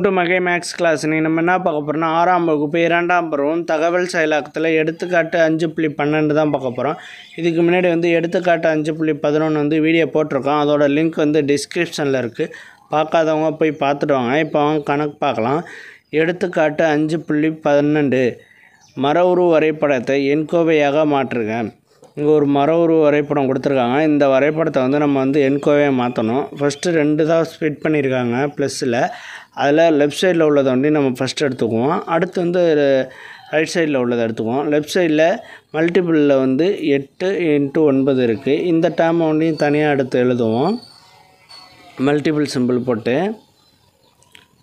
to Magai Max class நம்ம என்ன பார்க்க போறோம்னா ஆறாம் வகுப்பு இரண்டாம் பருவம் தகவல் செயலாக்கத்துல எடுத்துக்காட்டு 5.12 தான் பார்க்க போறோம். இதுக்கு முன்னாடி வந்து எடுத்துக்காட்டு 5.11 வந்து வீடியோ போட்டுருக்கோம். அதோட லிங்க் வந்து டிஸ்கிரிப்ஷன்ல இருக்கு. பார்க்காதவங்க போய் பார்த்துட்டு வாங்க. இப்போ கணக்கு பார்க்கலாம். எடுத்துக்காட்டு 5.12 மர உருவ வரைபடத்தை எண்கோவையாக மாற்றுக. இங்கே ஒரு மர உருவ வரைபடம் கொடுத்துருக்காங்க. இந்த வரைபடத்தை வந்து நம்ம வந்து எண்கோவையாக மாற்றணும். ஃபஸ்ட்டு 2 தான் ஸ்ப்ளிட் பண்ணியிருக்காங்க ப்ளஸ்ஸில். அதில் லெஃப்ட் சைடில் உள்ளதை வந்து நம்ம ஃபஸ்ட்டு எடுத்துக்குவோம். அடுத்து வந்து ரைட் சைடில் உள்ளதை எடுத்துக்குவோம். லெஃப்ட் சைடில் மல்டிபிளில் வந்து 8 × 9 இருக்குது. இந்த டேர்மை ஒன்றையும் தனியாக எடுத்து எழுதுவோம். மல்டிபிள் சிம்பிள் போட்டு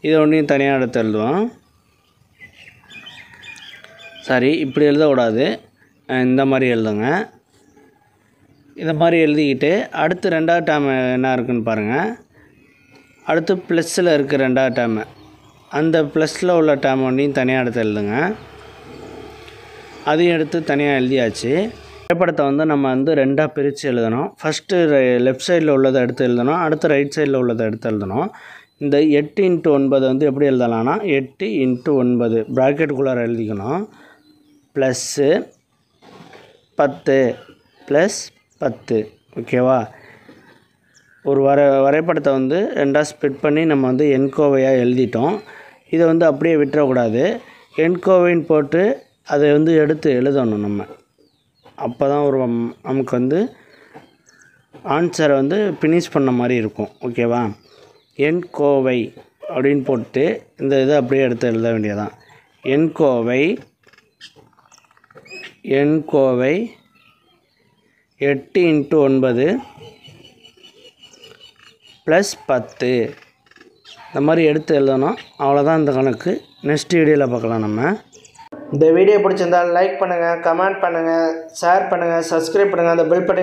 இதை ஒன்றையும் தனியாக எடுத்து எழுதுவோம். சரி, இப்படி எழுதக்கூடாது, இந்த மாதிரி எழுதுங்க. இந்த மாதிரி எழுதிக்கிட்டு அடுத்து 2வது டேர்ம் என்ன இருக்குதுன்னு பாருங்கள். அடுத்து ப்ளஸ்ஸில் இருக்குது 2வது டேர்மு. அந்த ப்ளஸில் உள்ள டேர்ம் ஒன்றையும் தனியாக எடுத்து எழுதுங்க. அதையும் எடுத்து தனியாக எழுதியாச்சு. வரைபடத்தை வந்து நம்ம வந்து 2ஆக பிரித்து எழுதணும். ஃபஸ்ட்டு லெஃப்ட் சைடில் உள்ளதை எடுத்து எழுதணும். அடுத்து ரைட் சைடில் உள்ளதை எடுத்து எழுதணும். இந்த 8 × 9 வந்து எப்படி எழுதலாம்னா 8 × 9 ப்ராக்கெட்டுக்குள்ளார எழுதிக்கணும். ப்ளஸ்ஸு 10 + 10. ஓகேவா? ஒரு வரைபடத்தை வந்து 2ஆக ஸ்ப்ளிட் பண்ணி நம்ம வந்து எண்கோவையாக எழுதிட்டோம். இதை வந்து அப்படியே விட்டுறக்கூடாது. எண்கோவைன்னு போட்டு அதை வந்து எடுத்து எழுதணும் நம்ம. அப்போ தான் ஒரு நமக்கு வந்து ஆன்சரை வந்து ஃபினிஷ் பண்ண மாதிரி இருக்கும். ஓகேவா? எண்கோவை அப்படின்னு போட்டு இந்த இதை அப்படியே எடுத்து எழுத வேண்டியதான். எண்கோவை 8 × 9 + 10 இந்த மாதிரி எடுத்து எழுதணும். அவ்வளோதான் இந்த கணக்கு. நெக்ஸ்ட் வீடியோவில் பார்க்கலாம். நம்ம இந்த வீடியோ பிடிச்சிருந்தால் லைக் பண்ணுங்கள், கமெண்ட் பண்ணுங்கள், ஷேர் பண்ணுங்கள், சப்ஸ்கிரைப் பண்ணுங்கள். அந்த பெல் பட்டன்